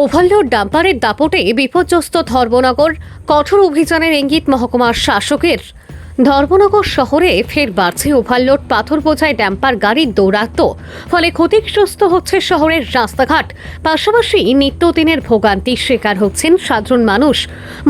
Overload ডাম্পারের দাপটে বিপর্যস্ত ধর্মনগর, কঠোর অভিযানের ইঙ্গিত মহকুমার শাসকের। ধর্মনগর শহরে ফের বাড়ছে ওভারলোড পাথর বোঝাই ডাম্পার গাড়ির দৌরাত্ম্য, ফলে ক্ষতিগ্রস্ত হচ্ছে শহরের রাস্তাঘাট, পাশাপাশি নিত্যদিনের ভোগান্তির শিকার হচ্ছেন সাধারণ মানুষ।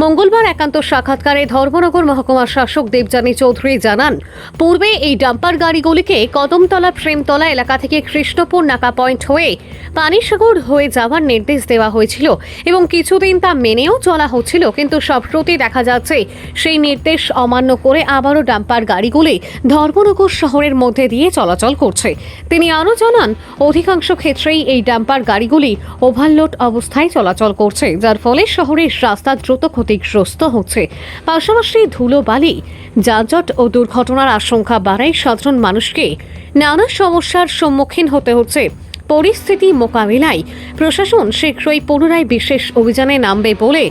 মঙ্গলবার একান্ত সাক্ষাৎকারে ধর্মনগর মহকুমার শাসক দেবযানী চৌধুরী জানান, পূর্বে এই ডাম্পার গাড়িগুলিকে কদমতলা প্রেমতলা এলাকা থেকে কৃষ্ণপুর নাকা পয়েন্ট হয়ে পানিসাগর হয়ে যাওয়ার নির্দেশ দেওয়া হয়েছিল এবং কিছুদিন তা মেনেও চলা হচ্ছিল, কিন্তু সম্প্রতি দেখা যাচ্ছে সেই নির্দেশ অমান্য করে আবারও ডাম্পার গাড়িগুলি ধর্মনগর শহরের মধ্যে দিয়ে চলাচল করছে। তিনি আরও জানান, অধিকাংশ ক্ষেত্রেই এই ডাম্পার গাড়িগুলি ওভারলোড অবস্থায় চলাচল করছে, যার ফলে শহরের রাস্তা দ্রুত ক্ষতিগ্রস্ত হচ্ছে। পাশাপাশি ধুলো বালি, যানজট ও দুর্ঘটনার আশঙ্কা বাড়ায় সাধারণ মানুষকে নানা সমস্যার সম্মুখীন হতে হচ্ছে। পরিস্থিতি মোকাবিলায় প্রশাসন শীঘ্রই পুনরায় বিশেষ অভিযানে নামবে বলে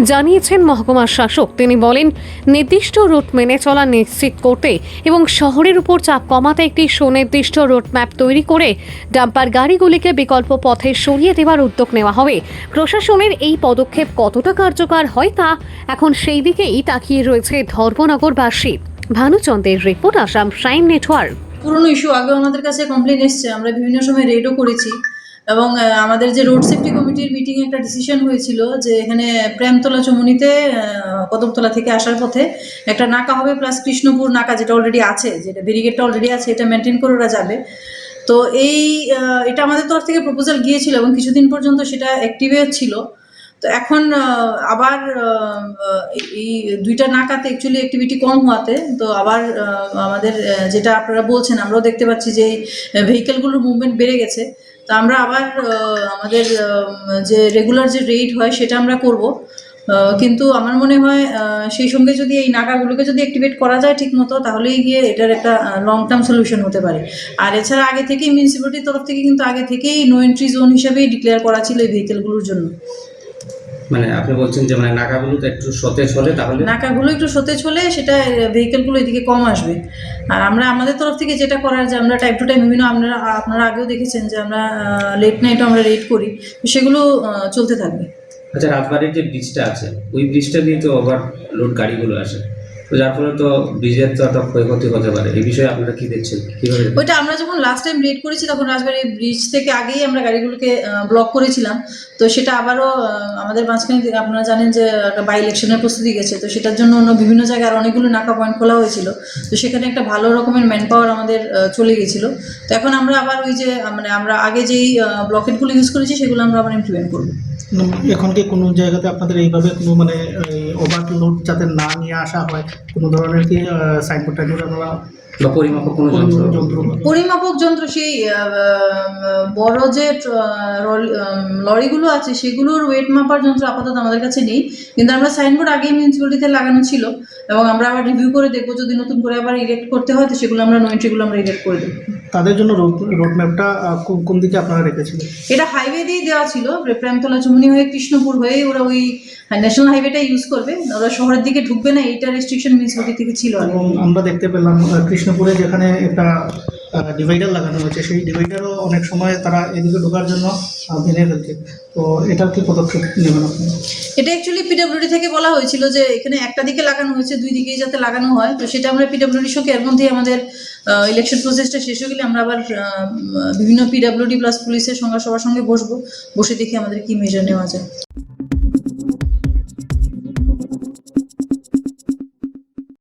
জানিয়েছেন মহকুমার শাসক। তিনি বলেন, নির্দিষ্ট রুট মেনে চলা নিশ্চিত করতে এবং শহরের উপর চাপ কমাতে একটি সুনির্দিষ্ট রুটম্যাপ তৈরি করে ডাম্পার গাড়িগুলিকে বিকল্প পথে সরিয়ে দেওয়ার উদ্যোগ নেওয়া হবে। প্রশাসনের এই পদক্ষেপ কতটা কার্যকর হয় তা এখন সেই দিকেই তাকিয়ে রয়েছে ধর্মনগরবাসী। ভানুচন্দ্রের রিপোর্ট, আসাম প্রাইম নেটওয়ার্ক। পুরনো ইস্যু আগেও আমাদের কাছে কমপ্লেন এসছে, আমরা বিভিন্ন সময় রেডও করেছি এবং আমাদের যে রোড সেফটি কমিটির মিটিংয়ে একটা ডিসিশন হয়েছিল যে এখানে প্রেমতলা চমুনিতে কদমতলা থেকে আসার পথে একটা নাকা হবে, প্লাস কৃষ্ণপুর নাকা যেটা অলরেডি আছে, যেটা ব্যারিকেডটা অলরেডি আছে, এটা মেনটেন করে ওরা যাবে। তো এটা আমাদের তরফ থেকে প্রপোজাল গিয়েছিল এবং কিছুদিন পর্যন্ত সেটা অ্যাক্টিভে ছিল। তো এখন আবার এই দুইটা নাকাতে অ্যাকচুয়ালি অ্যাক্টিভিটি কম হওয়াতে তো আবার আমাদের যেটা আপনারা বলছেন, আমরাও দেখতে পাচ্ছি যে ভেহিকেলগুলোর মুভমেন্ট বেড়ে গেছে। তো আমরা আবার আমাদের যে রেগুলার যে রেট হয় সেটা আমরা করব, কিন্তু আমার মনে হয় সেই সঙ্গে যদি এই নাকাগুলোকে যদি অ্যাক্টিভেট করা যায় ঠিক মতো, তাহলেই গিয়ে এটার একটা লং টার্ম সলিউশন হতে পারে। আর এছাড়া আগে থেকেই মিউনিসিপ্যালিটির তরফ থেকে কিন্তু আগে থেকেই নো এন্ট্রি জোন হিসাবেই ডিক্লেয়ার করা ছিল এই ভেহিকেলগুলোর জন্য। মানে আপনি বলছেন যে মানে নাকাগুলো তো একটু সতেজ হলে, তাহলে নাকাগুলো একটু সতেজ হলে সেটা ভেহিকেলগুলো এদিকে কম আসবে। আর আমরা আমাদের তরফ থেকে যেটা করার, যে আমরা টাইম টু টাইম বিভিন্ন আপনারা আগেও দেখেছেন যে আমরা লেট নাইটও আমরা রেড করি, সেগুলো চলতে থাকবে। আচ্ছা, রাজবাড়ির যে ব্রিজটা আছে, ওই ব্রিজটা দিয়ে তো ওভারলোড গাড়িগুলো আসে, তো যার ফলে তো ব্রিজের তো একটা ক্ষয়ক্ষতি হতে পারে। এই বিষয়ে আপনারা কি দেখছেন, কিভাবে? ওইটা আমরা যখন লাস্ট টাইম রেড করেছি তখন রাজবাড়ি ব্রিজ থেকে আগেই আমরা গাড়িগুলোকে ব্লক করেছিলাম। তো সেটা আবারও আমাদের মাঝখানে আপনারা জানেন যে একটা বাই ইলেকশনের প্রস্তুতি গেছে, তো সেটার জন্য অন্য বিভিন্ন জায়গায় আর অনেকগুলো নাকা পয়েন্ট খোলা হয়েছিল। তো সেখানে একটা ভালো রকমের ম্যান পাওয়ার আমাদের চলে গেছিলো। তো এখন আমরা আবার ওই যে মানে আমরা আগে যেই ব্লকেটগুলো ইউজ করেছি সেগুলো আমরা আবার ইমপ্লিমেন্ট করবো। এখন কি কোনো জায়গাতে আপনাদের এইভাবে কোনো মানে ওভারলোড যাতে না নিয়ে আসা হয়, কোনো ধরনের কি সাইনবোর্ড টাইনবোর্ড আপনারা বা পরিমাপক কোনো যন্ত্র? পরিমাপক যন্ত্র সেই বড় যে লরিগুলো আছে সেগুলোর ওয়েট মাপার যন্ত্র আপাতত আমাদের কাছে নেই, কিন্তু আমরা সাইনবোর্ড আগেই মিউনিসিপ্যালিটিতে লাগানো ছিল এবং আমরা আবার রিভিউ করে দেখবো, যদি নতুন করে আবার ইরেক্ট করতে হয় তো সেগুলো আমরা নোয়েন্ট্রিগুলো আমরা ইরেক্ট করে দেবো। তাদের জন্য রোডম্যাপটা কোন দিকে আপনারা রেখেছিলেন? এটা হাইওয়ে দিয়ে দেওয়া ছিল, প্রেমতলা চুমনি হয়ে কৃষ্ণপুর হয়ে ওরা ওই ন্যাশনাল হাইওয়েটা ইউজ করবে, ওরা শহরের দিকে ঢুকবে না, এইটা রেস্ট্রিকশন মিউনিসিপ্যালিটি থেকে ছিল। এবং আমরা দেখতে পেলাম কৃষ্ণপুরে যেখানে একটা ডিভাইডার লাগানো হয়েছে, সেই ডিভাইডারও অনেক সময় তারা এদিকে ঢোকার জন্য ভেঙে ফেলছে। তো এটার কি পদক্ষেপ নেবেন আপনি? এটা অ্যাকচুয়ালি পিডব্লিউডি থেকে বলা হয়েছিল যে এখানে একটা দিকে লাগানো হয়েছে, দুই দিকেই যাতে লাগানো হয়। তো সেটা আমরা পিডব্লিউডির সঙ্গে এর মধ্যেই আমাদের ইলেকশন প্রসেসটা শেষ হয়ে গেলে আমরা আবার বিভিন্ন পিডব্লিউডি প্লাস পুলিশের সঙ্গে সবার সঙ্গে বসবো, বসে দেখি আমাদের কি মেজার নেওয়া যায়।